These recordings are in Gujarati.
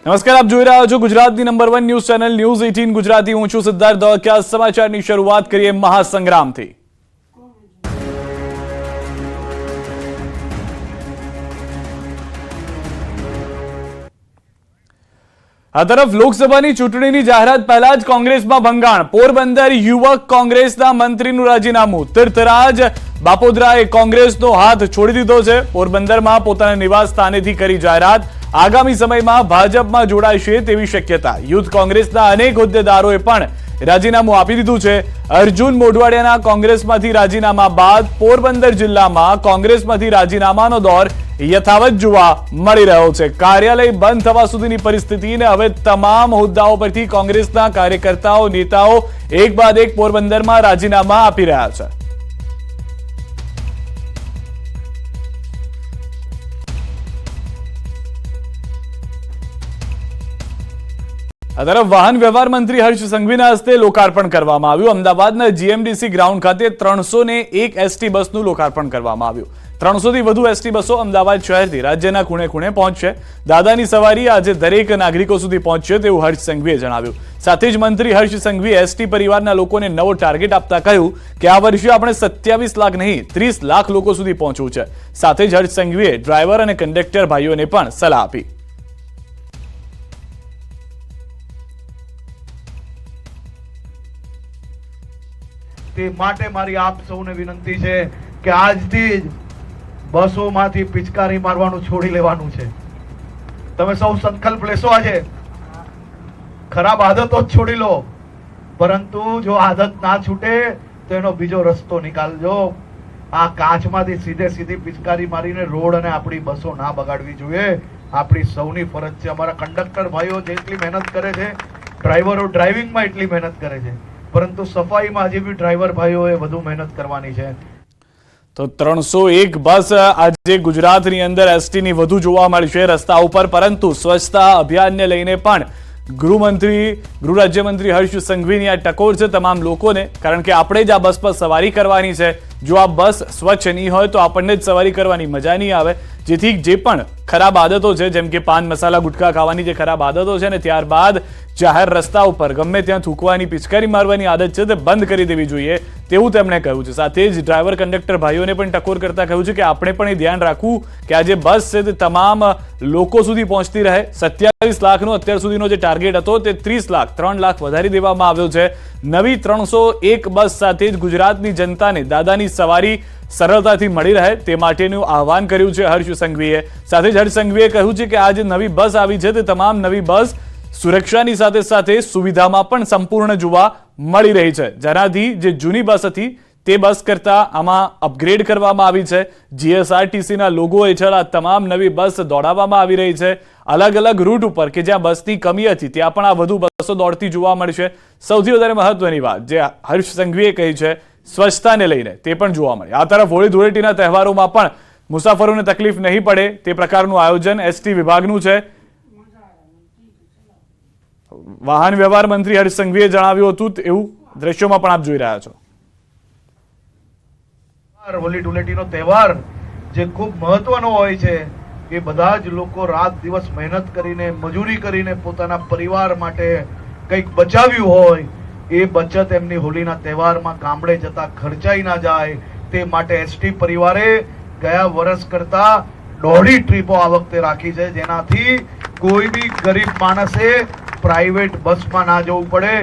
નમસ્કાર, આપ જોઈ રહ્યા છો ગુજરાતની number 1 news channel news 18 Gujarati. હું છું સિદ્ધાર્થ દોડકિયા। સમાચારની શરૂઆત કરીએ મહાસંગ્રામથી। આ તરફ લોકસભાની ચૂંટણીની જાહેરાત પહેલા જ કોંગ્રેસમાં ભંગાણ। પોરબંદર યુવક કોંગ્રેસના મંત્રીનું રાજીનામું। તીર્થરાજ બાપોદરાએ કોંગ્રેસનો હાથ છોડી દીધો છે। પોરબંદરમાં પોતાના નિવાસ સ્થાનેથી કરી જાહેરાત। આગામી સમયમાં ભાજપમાં જોડાશે તેવી શક્યતા। યુથ કોંગ્રેસના અનેક હોદ્દેદારોએ પણ રાજીનામું આપી દીધું છે। અર્જુન મોઢવાડિયાના કોંગ્રેસમાંથી રાજીનામા બાદ પોરબંદર જિલ્લામાં કોંગ્રેસમાંથી રાજીનામાનો દોર યથાવત જોવા મળી રહ્યો છે। કાર્યાલય બંધ થવા સુધીની પરિસ્થિતિને હવે તમામ હોદ્દાઓ પરથી કોંગ્રેસના કાર્યકર્તાઓ નેતાઓ એક બાદ એક પોરબંદરમાં રાજીનામા આપી રહ્યા છે। આ તરફ વાહન વ્યવહાર મંત્રી હર્ષ સંઘવીના હસ્તે લોકાર્પણ કરવામાં આવ્યું। અમદાવાદના જીએમડીસી ગ્રાઉન્ડ ખાતે 301 એસટી બસનું લોકાર્પણ કરવામાં આવ્યું। 300 થી વધુ એસટી બસો અમદાવાદ શહેરથી રાજ્યના ખૂણે ખૂણે પહોંચશે। દાદાની સવારી આજે દરેક નાગરિકો સુધી પહોંચશે તેવું હર્ષ સંઘવીએ જણાવ્યું। સાથે જ મંત્રી હર્ષ સંઘવીએ એસટી પરિવારના લોકોને નવો ટાર્ગેટ આપતા કહ્યું કે આ વર્ષે આપણે 27 લાખ નહીં 30 લાખ લોકો સુધી પહોંચવું છે। સાથે જ હર્ષ સંઘવીએ ડ્રાઈવર અને કંડક્ટર ભાઈઓને પણ સલાહ આપી। તે માટે મારી આપ સૌને વિનંતી છે કે આજથી જ બસોમાંથી પિચકારી મારવાનું છોડી લેવાનું છે। તમે સૌ સંકલ્પ લેશો આજે। ખરાબ આદતો જ છોડી લો, પરંતુ જો આદત ના છૂટે તો એનો બીજો રસ્તો નિકાલજો। આ કાચમાંથી સીધી પિચકારી મારીને રોડ અને આપણી બસો ના બગાડવી જોઈએ। આપણી સૌની ફરજ છે। અમારા કંડક્ટર ભાઈઓ જેટલી મહેનત કરે છે, ડ્રાઈવરો ડ્રાઇવિંગમાં એટલી મહેનત કરે છે, પરંતુ સફાઈમાં હજી બી ડ્રાઈવર ભાઈઓએ વધુ મહેનત કરવાની છે। તો 301 બસ આજે ગુજરાતની અંદર એસટીની વધુ જોવા મળશે રસ્તા ઉપર, પરંતુ સ્વચ્છતા અભિયાનને લઈને પણ ગૃહ રાજ્યમંત્રી હર્ષ સંઘવીની આ ટકોર છે તમામ લોકોને, કારણ કે આપણે જ આ બસ પર સવારી કરવાની છે। જો આ બસ સ્વચ્છ નહીં હોય તો આપણને જ સવારી કરવાની મજા નહીં આવે। જેથી જે પણ ખરાબ આદતો છે, જેમ કે પાન મસાલા ગુટખા ખાવાની જે ખરાબ આદતો છે ને ત્યારબાદ જાહેર રસ્તા ઉપર ગમે ત્યાં થૂકવાની પિચકારી મારવાની આદત છે તે બંધ કરી દેવી જોઈએ તેવું તેમણે કહ્યું છે। સાથે જ ડ્રાઈવર કંડક્ટર ભાઈઓને પણ ટકોર કરતા કહ્યું છે કે આપણે પણ એ ધ્યાન રાખવું કે આ જે બસ છે તે તમામ લોકો સુધી પહોંચતી રહે। 27 લાખનો અત્યાર સુધીનો જે ટાર્ગેટ હતો તે 30 લાખ 3 લાખ વધારી દેવામાં આવ્યો છે। નવી 301 બસ સાથે જ ગુજરાતની જનતાને દાદાની સવારી સરળતાથી મળી રહે તે માટેનું આહવાન કર્યું છે હર્ષ સંઘવીએ। સાથે જ હર્ષ સંઘવીએ કહ્યું છે કે આ જે નવી બસ આવી છે તે તમામ નવી બસ સુરક્ષાની સાથે સાથે સુવિધામાં પણ સંપૂર્ણ જોવા મળી રહી છે, જેનાથી જે જૂની બસ હતી તે બસ કરતા આમાં અપગ્રેડ કરવામાં આવી છે। જીએસઆરટીસીના લોગો હેઠળ આ તમામ નવી બસ દોડાવવામાં આવી રહી છે। અલગ અલગ રૂટ ઉપર કે જ્યાં બસની કમી હતી ત્યાં પણ આ વધુ બસો દોડતી જોવા મળશે। સૌથી વધારે મહત્વની વાત જે હર્ષ સંઘવીએ કહી છે સ્વચ્છતાને લઈને તે પણ જોવા મળે। આ તરફ હોળી ધૂળેટીના તહેવારોમાં પણ મુસાફરોને તકલીફ નહીં પડે તે પ્રકારનું આયોજન એસટી વિભાગનું છે। વાહન વ્યવહાર મંત્રી હર્ષ સંઘવીએ જણાવ્યું હતું એવું દ્રશ્યોમાં પણ આપ જોઈ રહ્યા છો। હોળી ધૂળેટીનો તહેવાર જે ખૂબ મહત્વનો હોય છે, એ બધા જ લોકો રાત દિવસ મહેનત કરીને મજૂરી કરીને પોતાના પરિવાર માટે કંઈક બચાવ્યું હોય એ બચત એમની હોળીના તહેવારમાં ગામડે જતા ખર્ચાઈ ના જાય તે માટે એસટી પરિવારે ગયા વર્ષ કરતા 1.5 ટ્રીપો આ વખતે રાખી છે, જેનાથી કોઈ બી ગરીબ માણસે પ્રાઇવેટ બસમાં ના જવું પડે।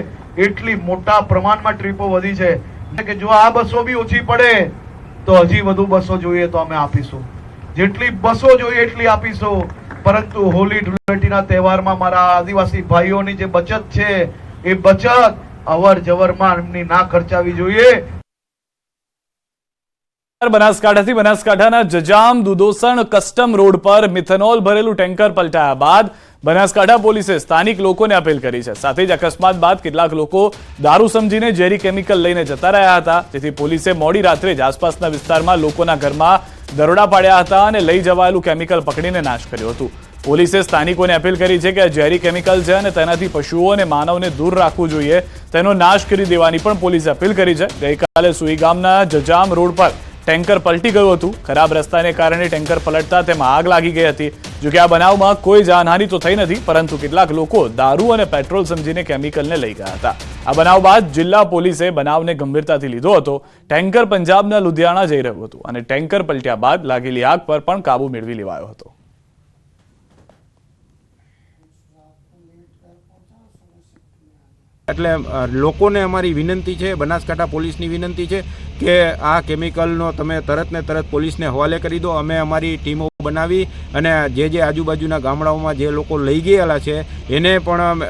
એટલી મોટા પ્રમાણમાં ટ્રીપો વધી છે કે જો આ બસો બી ઓછી પડે તો હજી વધુ બસો જોઈએ તો અમે આપીશું। જેટલી બસો જોઈએ એટલી આપીશું, પરંતુ હોળી ધૂળેટીના તહેવારમાં મારા આદિવાસી ભાઈઓની જે બચત છે એ બચત અવર જવરમાં એમની ના ખર્ચાવી જોઈએ। બનાસકાંઠાથી બનાસકાંઠાના જજામ દુધોસણ કસ્ટમ રોડ પર મિથેનોલ ભરેલું ટેન્કર પલટાયા બાદ બનાસકાંઠા પોલીસે સ્થાનિક લોકોને અપીલ કરી છે। સાથે જ અકસ્માત બાદ કેટલાક લોકો દારૂ સમજીને ઝેરી કેમિકલ લઈને જતા રહ્યા હતા, જેથી પોલીસે મોડી રાત્રે જ આસપાસના વિસ્તારમાં લોકોના ઘરમાં દરોડા પાડ્યા હતા અને લઈ જવાયેલું કેમિકલ પકડીને નાશ કર્યું હતું। પોલીસે સ્થાનિકોને અપીલ કરી છે કે આ ઝેરી કેમિકલ છે અને તેનાથી પશુઓ અને માનવને દૂર રાખવું જોઈએ, તેનો નાશ કરી દેવાની પણ પોલીસે અપીલ કરી છે। ગઈકાલે સુઈ ગામના જજામ રોડ પર ટેન્કર પલટી ગયું હતું। ખરાબ રસ્તાને કારણે ટેન્કર પલટતા તેમાં આગ લાગી ગઈ હતી। જો કે આ બનાવમાં કોઈ જાનહાનિ તો થઈ નથી, પરંતુ કેટલાક લોકો દારૂ અને પેટ્રોલ સમજીને કેમિકલને લઈ ગયા હતા। આ બનાવ બાદ જિલ્લા પોલીસે બનાવને ગંભીરતાથી લીધો હતો। ટેન્કર પંજાબના લુધિયાણા જઈ રહ્યું હતું અને ટેન્કર પલટ્યા બાદ લાગેલી આગ પર પણ કાબુ મેળવી લેવાયો હતો। એટલે લોકોને અમારી વિનંતી છે, બનાસકાંઠા પોલીસની વિનંતી છે કે આ કેમિકલનો તમે તરત ને તરત પોલીસને હવાલે કરી દો। અમે અમારી ટીમો બનાવી અને જે આજુબાજુના ગામડાઓમાં જે લોકો લઈ ગયેલા છે એને પણ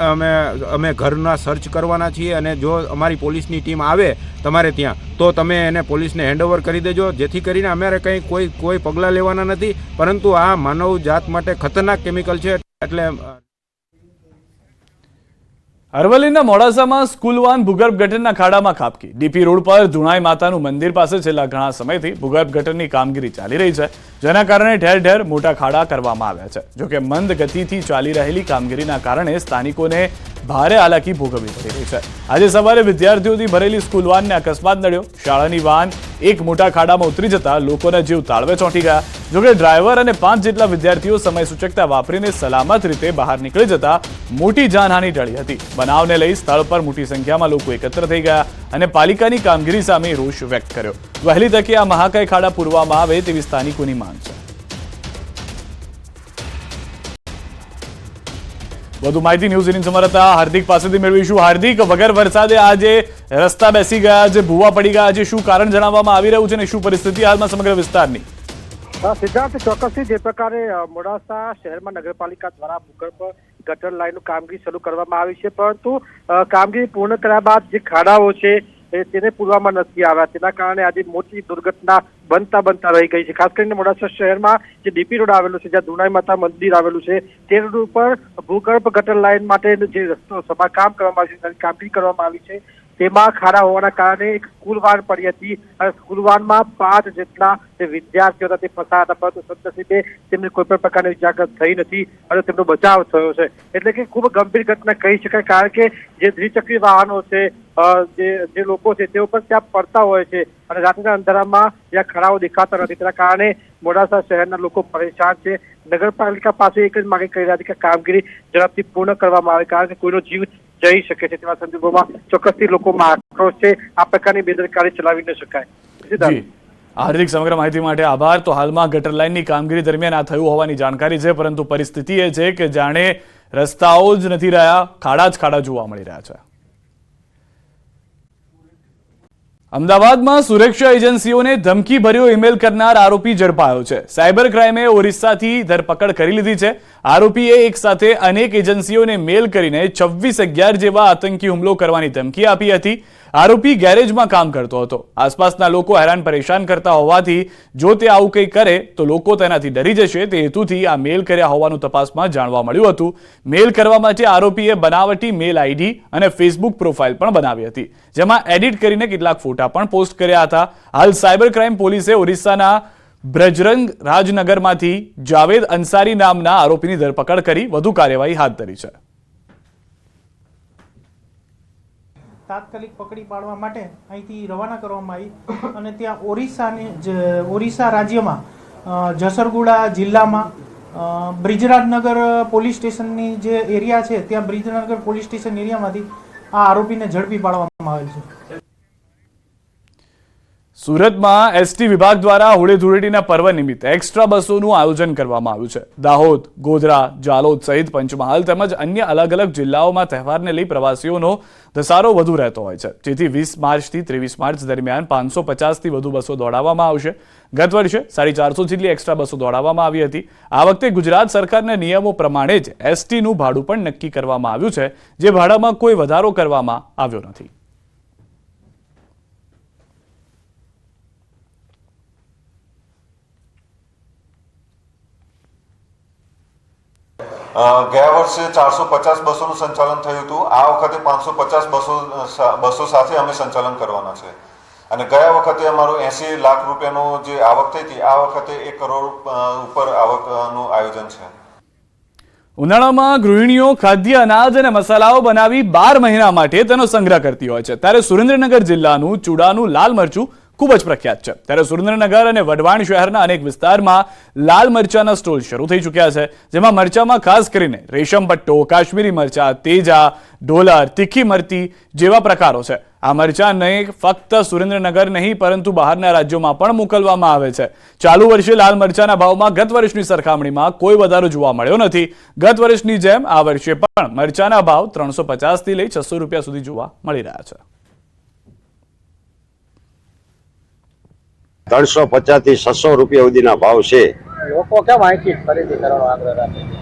અમે ઘરના સર્ચ કરવાના છીએ અને જો અમારી પોલીસની ટીમ આવે તમારે ત્યાં તો તમે એને પોલીસને હેન્ડઓવર કરી દેજો, જેથી કરીને અમારે કંઈ કોઈ પગલાં લેવાના નથી, પરંતુ આ માનવ જાત માટે ખતરનાક કેમિકલ છે। એટલે અરવલ્લીના મોડાસામાં સ્કૂલ વાન ભૂગર્ભ ગટરના ખાડામાં ખાબકી। ડીપી રોડ પર ધુણાઈ માતાનું મંદિર પાસે છેલ્લા ઘણા સમયથી ભૂગર્ભ ગટરની કામગીરી ચાલી રહી છે, જેના કારણે ઠેર ઠેર મોટા ખાડા કરવામાં આવ્યા છે। જોકે મંદ ગતિથી ચાલી રહેલી કામગીરીના કારણે સ્થાનિકોને ભારે હાલાકી ભોગવવી પડી રહી છે। આજે સવારે વિદ્યાર્થીઓથી ભરેલી સ્કૂલ વાનને અકસ્માત નડ્યો। શાળાની વાન એક મોટા ખાડામાં ઉતરી જતા લોકોના જીવ તાળવે ચોંટી ગયા। જોકે ડ્રાઈવર અને 5 જેટલા વિદ્યાર્થીઓ સમય સૂચકતા વાપરીને સલામત રીતે બહાર નીકળી જતા મોટી જાનહાનિ ટળી હતી। બનાવને લઈ સ્થળ પર મોટી સંખ્યામાં લોકો એકત્ર થઈ ગયા અને પાલિકાની કામગીરી સામે રોષ વ્યક્ત કર્યો। વહેલી તકે આ મહાકાય ખાડા પૂરવામાં આવે તેવી સ્થાનિકોની માંગ છે। વધુ માહિતી ન્યૂઝ 18 સંવાદદાતા હાર્દિક પાસેથી મેળવીશું। હાર્દિક, વગર વરસાદે આજે રસ્તા બેસી ગયા, આજે ભૂવા પડી ગયા, આજે શું કારણ જણાવવામાં આવી રહ્યું છે અને શું પરિસ્થિતિ હાલમાં સમગ્ર વિસ્તારની? સિદ્ધાર્થ, ચોક્કસથી જે પ્રકારે મોડાસા શહેરમાં નગરપાલિકા દ્વારા ભૂગર્ભ ગટર લાઈનનું કામગીરી શરૂ કરવામાં આવી છે, પરંતુ કામગીરી પૂર્ણ કર્યા બાદ જે ખાડાઓ છે તેને પૂરવામાં નથી આવ્યા। તેના કારણે આજે મોટી દુર્ઘટના બનતા રહી ગઈ છે। ખાસ કરીને મોડાસા શહેરમાં જે ડીપી રોડ આવેલું છે, જ્યાં ધુણાઈ માતા મંદિર આવેલું છે, તે રોડ ઉપર ભૂગર્ભ ગટર લાઈન માટે જે રસ્તો સમારકામ કરવામાં આવ્યું છે, કામગીરી કરવામાં આવી છે, તેમાં ખાડા હોવાના કારણે એક સ્કૂલ વાન પડી હતી અને સ્કૂલ વાનમાં 5 જેટલા જે વિદ્યાર્થીઓ હતા તે ફસાયા હતા, પરંતુ સદનસીબે તેમને કોઈ પણ પ્રકારની ઇજાગ્રસ્ત થઈ નથી અને તેમનો બચાવ થયો છે। એટલે કે ખૂબ ગંભીર ઘટના કહી શકાય, કારણ કે જે દ્વિચક્રી વાહનો છે, જે લોકો છે તેઓ પણ ત્યાં પડતા હોય છે અને રાત્રિના અંધારામાં જ્યાં ખાડાઓ દેખાતા નથી, તેના કારણે મોડાસા શહેરના લોકો પરેશાન છે। નગરપાલિકા પાસે એક જ માંગણી કરી રહ્યા છે કે કામગીરી ઝડપથી પૂર્ણ કરવામાં આવે, કારણ કે કોઈનો જીવ જઈ શકે છે। તેવા સંજોગોમાં ચોક્કસથી લોકોમાં આક્રોશ છે। આ પ્રકારની બેદરકારી ચલાવી ન શકાય। હાર્દિક, સમગ્ર માહિતી માટે આભાર। તો હાલમાં ગટર લાઇનની કામગીરી દરમિયાન આ થયું હોવાની જાણકારી છે, પરંતુ પરિસ્થિતિ એ છે કે જાણે રસ્તાઓ જ નથી રહ્યા, ખાડા જ ખાડા જોવા મળી રહ્યા છે। અમદાવાદમાં સુરક્ષા એજન્સીઓને ધમકી ભર્યો ઈમેલ કરનાર આરોપી ઝડપાયો છે। સાયબર ક્રાઇમે ઓરિસ્સાથી ધરપકડ કરી લીધી છે। આરોપીએ એક સાથે અનેક એજન્સીઓને મેલ કરીને 26/11 જેવા આતંકી હુમલો કરવાની ધમકી આપી હતી। આરોપી ગેરેજમાં કામ કરતો હતો। આસપાસના લોકો હેરાન પરેશાન કરતા હોવાથી જો તે આવું કંઈ કરે તો લોકો તેનાથી ડરી જશે, તે હેતુથી આ મેલ કર્યા હોવાનું તપાસમાં જાણવા મળ્યું હતું। મેલ કરવા માટે આરોપીએ બનાવટી મેલ આઈડી અને ફેસબુક પ્રોફાઇલ પણ બનાવી હતી, જેમાં એડિટ કરીને કેટલાક ફોટા પણ પોસ્ટ કર્યા હતા। હાલ સાયબર ક્રાઇમ પોલીસે ઓરિસ્સાના બ્રજરંગ રાજનગરમાંથી જાવેદ અંસારી નામના આરોપીની ધરપકડ કરી વધુ કાર્યવાહી હાથ ધરી છે। તાત્કાલિક પકડી પાડવા માટે અહીંથી રવાના કરવામાં આવી અને ત્યાં ઓરિસ્સા રાજ્યમાં જસરગુડા જિલ્લામાં બ્રિજરાજનગર પોલીસ સ્ટેશનની જે એરિયા છે, ત્યાં બ્રિજરાજનગર પોલીસ સ્ટેશન એરિયામાંથી આ આરોપીને ઝડપી પાડવામાં આવેલ છે। સુરતમાં એસટી વિભાગ દ્વારા હોળી ધૂળેટીના પર્વ નિમિત્તે એક્સ્ટ્રા બસોનું આયોજન કરવામાં આવ્યું છે। દાહોદ, ગોધરા, જાલોદ સહિત પંચમહાલ તેમજ અન્ય અલગ અલગ જિલ્લાઓમાં તહેવારને લઈ પ્રવાસીઓનો ધસારો વધુ રહેતો હોય છે, જેથી 20 માર્ચથી 23 માર્ચ દરમિયાન 550થી વધુ બસો દોડાવવામાં આવશે। ગત વર્ષે 450 જેટલી એક્સ્ટ્રા બસો દોડાવવામાં આવી હતી। આ વખતે ગુજરાત સરકારના નિયમો પ્રમાણે જ એસટીનું ભાડું પણ નક્કી કરવામાં આવ્યું છે, જે ભાડામાં કોઈ વધારો કરવામાં આવ્યો નથી। ગયા વર્ષે 450 બસોનું સંચાલન થયું હતું। આ વખતે 550 બસો સાથે અમે સંચાલન કરવાના છે અને ગયા વખતે અમારું 80 લાખ રૂપિયાનું જે આવક થઈ હતી, આ વખતે 1 કરોડ ઉપર આવકનું આયોજન છે। ઉનાળામાં ગૃહિણીઓ ખાદ્ય અનાજ અને મસાલાઓ બનાવી 12 મહિના માટે તેનો સંગ્રહ કરતી હોય છે, ત્યારે સુરેન્દ્રનગર જિલ્લાનું ચૂડાનું લાલ મરચું ખૂબ જ પ્રખ્યાત છે. ત્યારે સુરેન્દ્રનગર અને વઢવાણ શહેરના અનેક વિસ્તારમાં લાલ મરચાના સ્ટોલ શરૂ થઈ ચૂક્યા છે, જેમાં મરચામાં ખાસ કરીને રેશમ પટ્ટો, કાશ્મીરી મરચા, તેજા, ઢોલર, તીખી મરચી જેવા પ્રકારો છે. આ મરચાને ફક્ત સુરેન્દ્રનગર નહીં પરંતુ બહારના રાજ્યોમાં પણ મોકલવામાં આવે છે. ચાલુ વર્ષે લાલ મરચાના ભાવમાં ગત વર્ષની સરખામણીમાં કોઈ વધારો જોવા મળ્યો નથી. ગત વર્ષની જેમ આ વર્ષે પણ મરચાના ભાવ 350 થી લઈ 600 રૂપિયા સુધી જોવા મળી રહ્યા છે. 350 થી 600 રૂપિયા સુધીના ભાવ છે. લોકો કેમ અહીંથી ખરીદી કરવાનો આગ્રહ રાખે છે?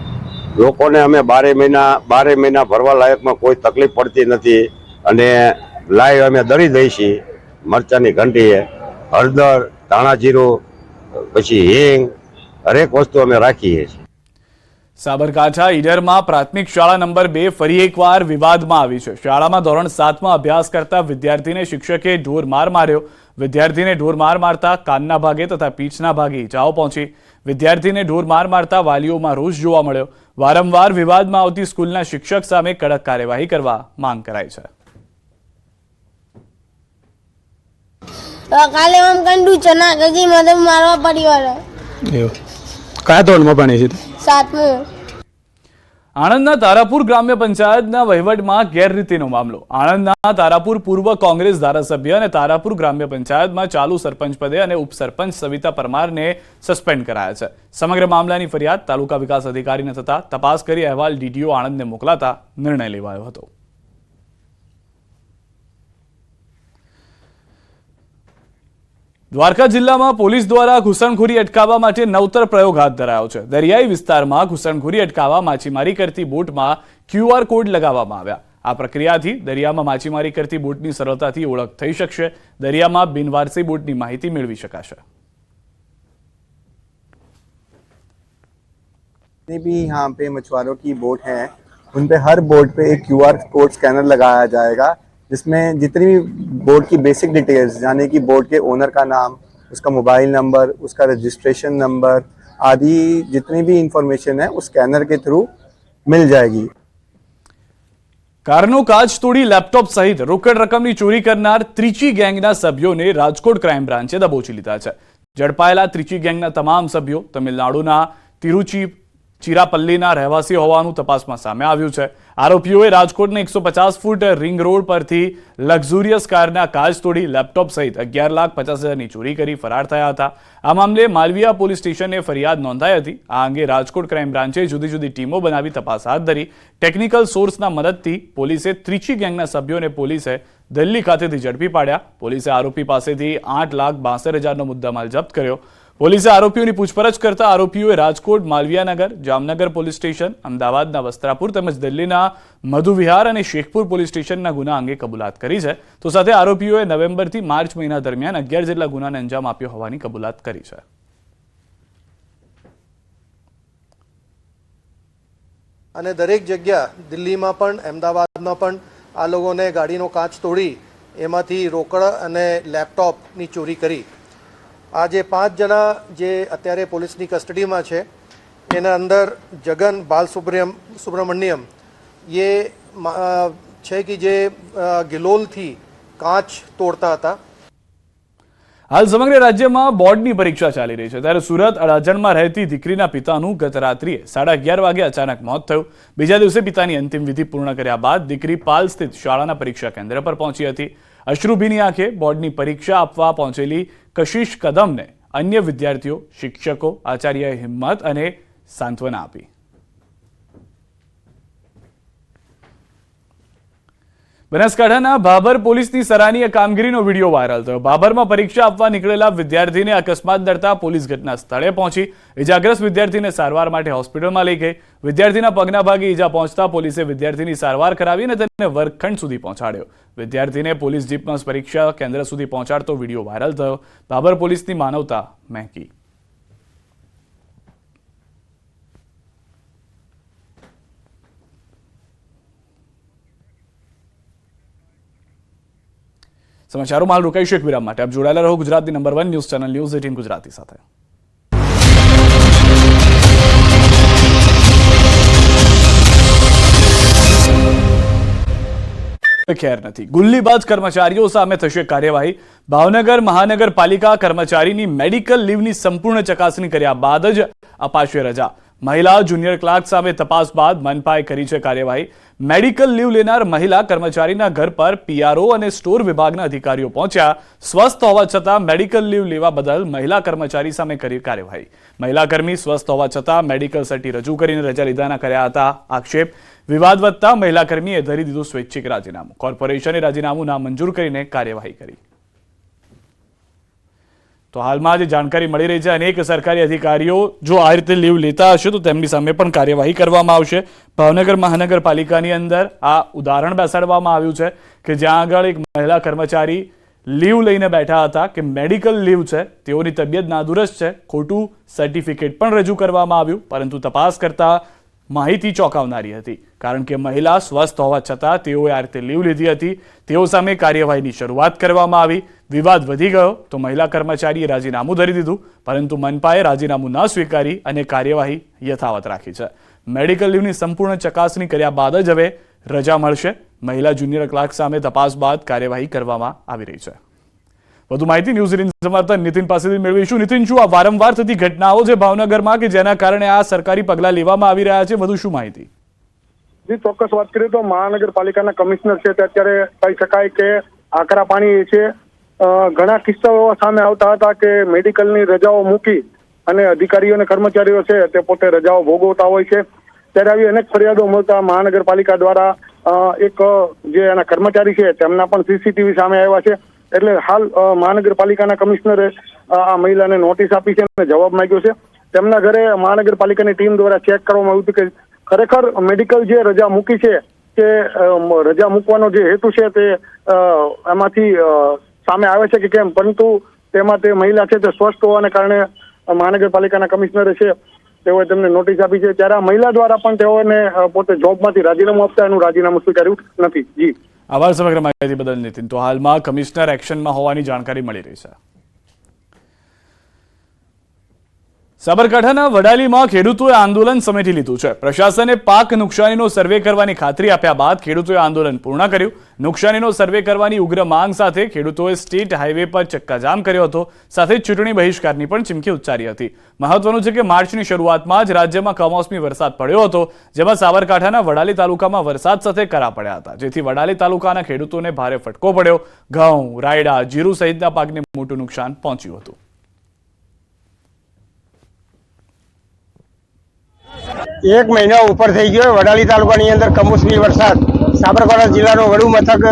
લોકોને અમે 12 મહિના ભરવા લાયકમાં કોઈ તકલીફ પડતી નથી અને લાઈવ અમે દળી દઈએ છીએ. મરચાની ઘંટી, હળદર, ધાણા જીરું, પછી હિંગ, હરેક વસ્તુ અમે રાખીએ છીએ. સાબરકાંઠા ઈડરમાં પ્રાથમિક શાળા નંબર 2 ફરી એકવાર વિવાદમાં આવી છે. શાળામાં ધોરણ 7માં અભ્યાસ કરતા વિદ્યાર્થીને શિક્ષકે ઢોરમાર માર્યો. વિદ્યાર્થીને ઢોરમાર મારતા કાનના ભાગે તથા પીઠના ભાગે ઈજાઓ પહોંચી. વિદ્યાર્થીને ઢોરમાર મારતા વાલીઓમાં રોષ જોવા મળ્યો. વારંવાર વિવાદમાં આવતી સ્કૂલના શિક્ષક સામે કડક કાર્યવાહી કરવા માંગ કરાઈ છે. કાલે આમ કંડુ ચના ગજી મદદ મારવા પરિવાર કયા ધોરણમાં ભણે છે? 7મું. આણંદના તારાપુર ગ્રામ્ય પંચાયતના વહીવટમાં ગેરરીતિનો મામલો. આણંદના તારાપુર પૂર્વ કોંગ્રેસ ધારાસભ્ય અને તારાપુર ગ્રામ્ય પંચાયતમાં ચાલુ સરપંચ પદે અને ઉપસરપંચ સવિતા પરમારને સસ્પેન્ડ કરાયા છે. સમગ્ર મામલાની ફરિયાદ તાલુકા વિકાસ અધિકારીને થતા તપાસ કરી અહેવાલ ડીડીઓ આણંદને મોકલાતા નિર્ણય લેવાયો હતો. દ્વારકા જિલ્લામાં પોલીસ દ્વારા ઘૂસણખોરી અટકાવવા માટે નવતર પ્રયોગ હાથ ધરાયો છે. દરિયાઈ વિસ્તારમાં ઘૂસણખોરી અટકાવવા માછીમારી કરતી બોટમાં QR કોડ લગાવવામાં આવ્યા. આ પ્રક્રિયાથી દરિયામાં માછીમારી કરતી બોટની સરળતાથી ઓળખ થઈ શકશે. દરિયામાં બિનવારસી બોટની માહિતી મેળવી શકાશે. जितने भी यहाँ पे मछुआरों की बोट हैं उन पे हर बोट पे एक QR कोड स्कैनर लगाया जाएगा, जिसमें जितनी भी बोट की बेसिक डिटेल्स यानी कि बोट के ओनर का नाम, उसका मोबाइल नंबर, उसका रजिस्ट्रेशन नंबर आदि जितनी भी इंफॉर्मेशन है उस स्कैनर के थ्रू मिल जाएगी. કારનો કાચ તોડી લેપટોપ સહિત રોકડ રકમની ચોરી કરનાર ત્રિચી ગેંગના સભ્યોને રાજકોટ ક્રાઇમ બ્રાન્ચે દબોચી લીધા છે. ઝડપાયેલા ત્રિચી ગેંગના તમામ સભ્યો તમિલનાડુના તિરુચિરાપલ્લીના રહેવાસી હોવાનું તપાસમાં સામે આવ્યું છે. આરોપીઓએ રાજકોટના 150 ફૂટ રિંગ રોડ પરથી લક્ઝુરિયસ કારના કાચ તોડી લેપટોપ સહિત 11,50,000ની ચોરી કરી ફરાર થયા હતા. આ મામલે માલવીયા પોલીસ સ્ટેશને ફરિયાદ નોંધાઈ હતી. આ અંગે રાજકોટ ક્રાઇમ બ્રાન્ચે જુદી જુદી ટીમો બનાવી તપાસ હાથ ધરી. ટેકનિકલ સોર્સના મદદથી પોલીસે ત્રિચી ગેંગના સભ્યોને પોલીસે દિલ્હી ખાતેથી ઝડપી પાડ્યા. પોલીસે આરોપી પાસેથી 8,62,000નો મુદ્દામાલ જપ્ત કર્યો. પોલીસે આરોપીઓની પૂછપરછ કરતા આરોપીઓએ રાજકોટ, માલવીયાનગર, જામનગર પોલીસ સ્ટેશન, અમદાવાદના વસ્ત્રાપુર તેમજ દિલ્હીના મધુવિહાર અને શેખપુર પોલીસ સ્ટેશનના ગુના અંગે કબૂલાત કરી છે. તો સાથે આરોપીઓએ નવેમ્બરથી માર્ચ મહિના દરમિયાન 11 જેટલા ગુનાને અંજામ આપ્યો હોવાની કબૂલાત કરી છે. અને દરેક જગ્યા દિલ્હીમાં પણ અમદાવાદમાં પણ આ લોકોને ગાડીનો કાચ તોડી એમાંથી રોકડ અને લેપટોપની ચોરી કરી. આ જે 5 જણા જે અત્યારે પોલીસની કસ્ટડીમાં છે એના અંદર જગન બાલસુબ્રમણ્યમ એ છે કે જે ગિલોલથી કાચ તોડતા હતા. હાલ સમગ્ર રાજ્યમાં બોર્ડની પરીક્ષા ચાલી રહી છે. ત્યારે સુરત અડાજણમાં રહેતી દીકરીના પિતાનું ગત રાત્રિએ 11:30 વાગે અચાનક મોત થયું. બીજા દિવસે પિતાની અંતિમ વિધિ પૂર્ણ કર્યા બાદ દીકરી પાલ સ્થિત શાળાના પરીક્ષા કેન્દ્ર પર પહોંચી હતી. અશ્રુભીની આંખે બોર્ડની પરીક્ષા આપવા પહોંચેલી કશિશ કદમને અન્ય વિદ્યાર્થીઓ, શિક્ષકો, આચાર્યએ હિંમત અને સાંત્વના આપી. બનાસકાંઠાના ભાભર પોલીસની સરાહનીય કામગીરીનો વિડીયો વાયરલ થયો. ભાભરમાં પરીક્ષા આપવા નીકળેલા વિદ્યાર્થીને અકસ્માત નડતા પોલીસ ઘટના સ્થળે પહોંચી ઇજાગ્રસ્ત વિદ્યાર્થીને સારવાર માટે હોસ્પિટલમાં લઈ ગઈ. વિદ્યાર્થીના પગના ભાગે ઈજા પહોંચતા પોલીસે વિદ્યાર્થીની સારવાર કરાવી અને તેને વર્ગખંડ સુધી પહોંચાડ્યો. વિદ્યાર્થીને પોલીસ જીપમાં પરીક્ષા કેન્દ્ર સુધી પહોંચાડતો વિડીયો વાયરલ થયો. ભાભર પોલીસની માનવતા મહેકી. સમાચારોમાં હાલ રોકાઈશું એક વિરામ માટે. આપ જોડાયેલા રહો ગુજરાતની number 1 news channel news 18 Gujarati સાથે. ખેર નથી. ગુલ્લીબાજ કર્મચારીઓ સામે થશે કાર્યવાહી. ભાવનગર મહાનગરપાલિકા કર્મચારીની મેડિકલ લીવની સંપૂર્ણ ચકાસણી કર્યા બાદ જ અપાશે રજા. મહિલા જુનિયર ક્લાર્ક સામે તપાસ બાદ મનપાએ કરી છે કાર્યવાહી. મેડિકલ લીવ લેનાર મહિલા કર્મચારીના ઘર પર પીઆરઓ અને સ્ટોર વિભાગના અધિકારીઓ પહોંચ્યા. સ્વસ્થ હોવા છતાં મેડિકલ લીવ લેવા બદલ મહિલા કર્મચારી સામે કરી કાર્યવાહી. મહિલા કર્મી સ્વસ્થ હોવા છતાં મેડિકલ સર્ટી રજૂ કરીને રજા લીધાના કર્યા હતા આક્ષેપ. વિવાદ વધતા મહિલા કર્મીએ ધરી દીધું સ્વૈચ્છિક રાજીનામું. કોર્પોરેશને રાજીનામું નામંજૂર કરીને કાર્યવાહી કરી. તો હાલમાં જે જાણકારી મળી રહી છે, અનેક સરકારી અધિકારીઓ જો આ રીતે લીવ લેતા હશે તો તેમની સામે પણ કાર્યવાહી કરવામાં આવશે. ભાવનગર મહાનગરપાલિકાની અંદર આ ઉદાહરણ બેસાડવામાં આવ્યું છે કે જ્યાં આગળ એક મહિલા કર્મચારી લીવ લઈને બેઠા હતા કે મેડિકલ લીવ છે, તેઓની તબિયત નાદુરસ્ત છે, ખોટું સર્ટિફિકેટ પણ રજૂ કરવામાં આવ્યું, પરંતુ તપાસ કરતા માહિતી ચોંકાવનારી હતી. કારણ કે મહિલા સ્વસ્થ હોવા છતાં તેઓએ આ રીતે લીવ લીધી હતી. તેઓ સામે કાર્યવાહીની શરૂઆત કરવામાં આવી. વિવાદ વધી ગયો તો મહિલા કર્મચારીએ રાજીનામું ધરી દીધું, પરંતુ મનપાએ રાજીનામું ન સ્વીકારી અને કાર્યવાહી યથાવત રાખી છે. મેડિકલ લીવની સંપૂર્ણ ચકાસણી કર્યા બાદ જ હવે રજા મળશે. મહિલા જુનિયર ક્લાર્ક સામે તપાસ બાદ કાર્યવાહી કરવામાં આવી રહી છે. વધુ માહિતી ન્યૂઝ એટીન સમર્થન નીતિન પાસેથી મેળવીશું. નીતિન, શું આ વારંવાર થતી ઘટનાઓ છે ભાવનગરમાં કે જેના કારણે આ સરકારી પગલાં લેવામાં આવી રહ્યા છે? વધુ શું માહિતી? જી, ચોક્કસ વાત કરીએ તો મહાનગરપાલિકાના કમિશનર છે તે અત્યારે કહી શકાય કે આકરા પાણી છે. ઘણા કિસ્સાઓ સામે આવતા હતા કે મેડિકલની રજાઓ મૂકી અને અધિકારીઓ અને કર્મચારીઓ છે તે પોતે રજાઓ ભોગવતા હોય છે. ત્યારે આવી અનેક ફરિયાદો મળતા મહાનગરપાલિકા દ્વારા એક જે એના કર્મચારી છે તેમના પણ સીસીટીવી સામે આવ્યા છે. એટલે હાલ મહાનગરપાલિકાના કમિશનરે આ મહિલાને નોટિસ આપી છે અને જવાબ માંગ્યો છે. તેમના ઘરે મહાનગરપાલિકાની ટીમ દ્વારા ચેક કરવામાં આવ્યું હતું કે ખરેખર મેડિકલ જે રજા મૂકી છે કે રજા મૂકવાનો જે હેતુ છે તે એમાંથી સામે આવે છે કે કેમ, પરંતુ તેમાં તે મહિલા છે તે સ્વસ્થ હોવાને કારણે મહાનગરપાલિકાના કમિશનરે છે તેઓએ તેમને નોટિસ આપી છે. ત્યારે આ મહિલા દ્વારા પણ તેઓને પોતે જોબમાંથી રાજીનામું આપતા એનું રાજીનામું સ્વીકાર્યું નથી. જી, આભાર સમગ્ર માહિતી બદલ નીતિન. તો હાલમાં કમિશનર એક્શનમાં હોવાની જાણકારી મળી રહી છે. સાબરકાંઠાના વડાલીમાં ખેડૂતોએ આંદોલન સમેટી લીધું છે. પ્રશાસને પાક નુકસાનીનો સર્વે કરવાની ખાતરી આપ્યા બાદ ખેડૂતોએ આંદોલન પૂર્ણ કર્યું. નુકસાનીનો સર્વે કરવાની ઉગ્ર માંગ સાથે ખેડૂતોએ સ્ટેટ હાઈવે પર ચક્કાજામ કર્યો હતો. સાથે ચૂંટણી બહિષ્કારની પણ ચીમકી ઉચ્ચારી હતી. મહત્વનું છે કે માર્ચની શરૂઆતમાં જ રાજ્યમાં કમોસમી વરસાદ પડ્યો હતો, જેમાં સાબરકાંઠાના વડાલી તાલુકામાં વરસાદ સાથે કરા પડ્યા હતા, જેથી વડાલી તાલુકાના ખેડૂતોને ભારે ફટકો પડ્યો. ઘઉં, રાયડા, જીરું સહિતના પાકને મોટું નુકસાન પહોંચ્યું હતું. એક મહિના ઉપર થઈ ગયો વડાલી તાલુકાની અંદર કમોસમી વરસાદ. સાબરકાંઠા જિલ્લાનું વડું મથક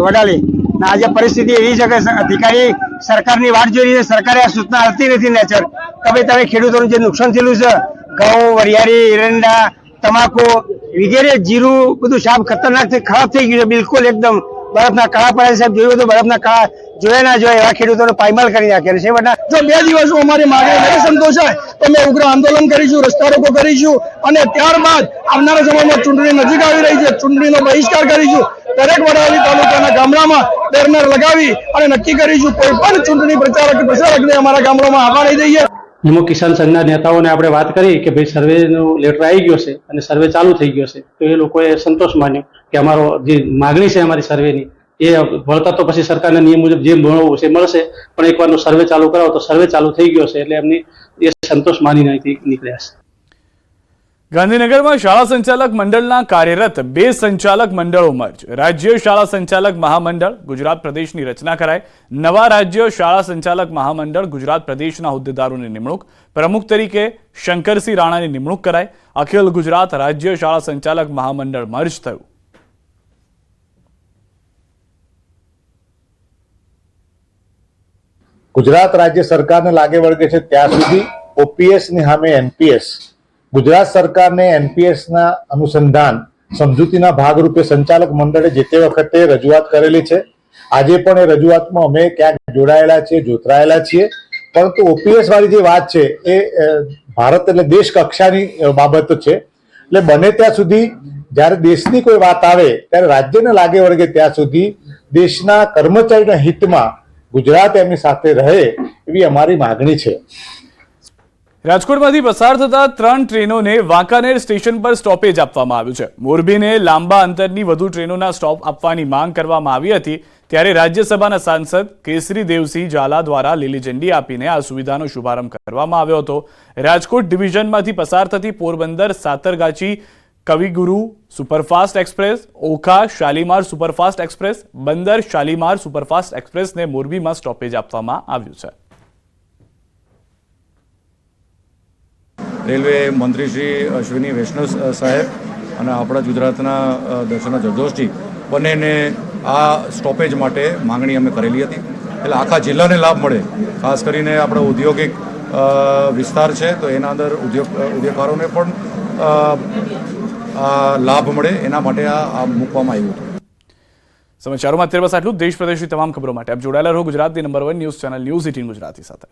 વડાલી. આજે પરિસ્થિતિ એવી છે કે અધિકારી સરકારની વાટ જોઈ રહી છે. સરકારે આ સૂચના આપતી નથી નેચર કે ભાઈ તમે ખેડૂતોનું જે નુકસાન થયેલું છે, ઘઉં, વરિયાળી, એરંડા, તમાકુ વગેરે, જીરું બધું સાફ ખતરનાક ખરાબ થઈ ગયું છે. બિલકુલ એકદમ બરફના કાળા પડે. સાહેબ જોયું તો બરફના કાળા જોયા ના જોયા એવા ખેડૂતોને પાયમાલ કરી નાખ્યા છે. જો 2 દિવસમાં અમારી માંગણી નહીં સંતોષાય તો અમે ઉગ્ર આંદોલન કરીશું, રસ્તા રોકો કરીશું અને ત્યારબાદ આવનારા સમયમાં ચૂંટણી નજીક આવી રહી છે, ચૂંટણીનો બહિષ્કાર કરીશું. દરેક વડાલી તાલુકાના ગામડામાં બેનર લગાવી અને નક્કી કરીશું કોઈ પણ ચૂંટણી પ્રચારકને અમારા ગામડામાં આવવા નહીં દઈએ. નિમો કિસાન સંઘના નેતાઓને આપણે વાત કરી કે ભાઈ સર્વેનો લેટર આવી ગયો છે અને સર્વે ચાલુ થઈ ગયો છે, તો એ લોકોએ સંતોષ માન્યો કે અમારો જે માગણી છે અમારી સર્વેની એ વળતર તો પછી સરકારના નિયમ મુજબ જે મળવું છે મળશે, પણ એકવારનો સર્વે ચાલુ કરાવો તો સર્વે ચાલુ થઈ ગયો છે એટલે એમની એ સંતોષ માનીને નીકળ્યા છે. ગાંધીનગરમાં શાળા સંચાલક મંડળના કાર્યરત 2 સંચાલક મંડળો મર્જ. રાજ્ય શાળા સંચાલક મહામંડળ ગુજરાત પ્રદેશની રચના કરાય. નવા રાજ્ય શાળા સંચાલક મહામંડળ ગુજરાત પ્રદેશના હોદ્દેદારોની નિમણૂક. પ્રમુખ તરીકે શંકરસિંહ રાણાની નિમણૂક કરાય. અખિલ ગુજરાત રાજ્ય શાળા સંચાલક મહામંડળ મર્જ થયું. ગુજરાત રાજ્ય સરકારને લાગે વળગે છે ત્યાં સુધી ઓપીએસ ની સામે એનપીએસ, ગુજરાત સરકારને એનપીએસ ના અનુસંધાન સમજૂતીના ભાગરૂપે સંચાલક મંડળે જે તે વખતે રજૂઆત કરેલી છે. આજે પણ એ રજૂઆતમાં અમે ક્યાંક જોડાયેલા છીએ, જોતરાયેલા છીએ. પરંતુ ઓપીએસ વાળી જે વાત છે એ ભારત એટલે દેશ કક્ષાની બાબત છે. એટલે બને ત્યાં સુધી જ્યારે દેશની કોઈ વાત આવે ત્યારે રાજ્યને લાગે વળગે ત્યાં સુધી દેશના કર્મચારીના હિતમાં ગુજરાત એમની સાથે રહે એવી અમારી માગણી છે. રાજકોટમાંથી પસાર થતા 3 ટ્રેનોને વાંકાનેર સ્ટેશન પર સ્ટોપેજ આપવામાં આવ્યું છે. મોરબીને લાંબા અંતરની વધુ ટ્રેનોના સ્ટોપ આપવાની માંગ કરવામાં આવી હતી, ત્યારે રાજ્યસભાના સાંસદ કેસરી દેવસિંહ ઝાલા દ્વારા લીલી ઝંડી આપીને આ સુવિધાનો શુભારંભ કરવામાં આવ્યો હતો. રાજકોટ ડિવિઝનમાંથી પસાર થતી Porbandar Santragachi Kaviguru superfast express, Okha Shalimar superfast express, Bandar Shalimar superfast એક્સપ્રેસને મોરબીમાં સ્ટોપેજ આપવામાં આવ્યું છે. રેલવે મંત્રી શ્રી અશ્વિની વૈષ્ણવ સાહેબ અને આપણા ગુજરાતના દર્શના જરદોશજી બંનેને આ સ્ટોપેજ માટે માંગણી અમે કરેલી હતી. એટલે આખા જિલ્લાને લાભ મળે, ખાસ કરીને આપણો ઔદ્યોગિક વિસ્તાર છે તો એના અંદર ઉદ્યોગકારોને પણ લાભ મળે એના માટે આ મૂકવામાં આવ્યું હતું. સમાચારોમાં અત્યારે બસ આટલું. દેશ પ્રદેશની તમામ ખબરો માટે આપ જોડાયેલા રહો ગુજરાતની number 1 news channel news 18 Gujarati સાથે.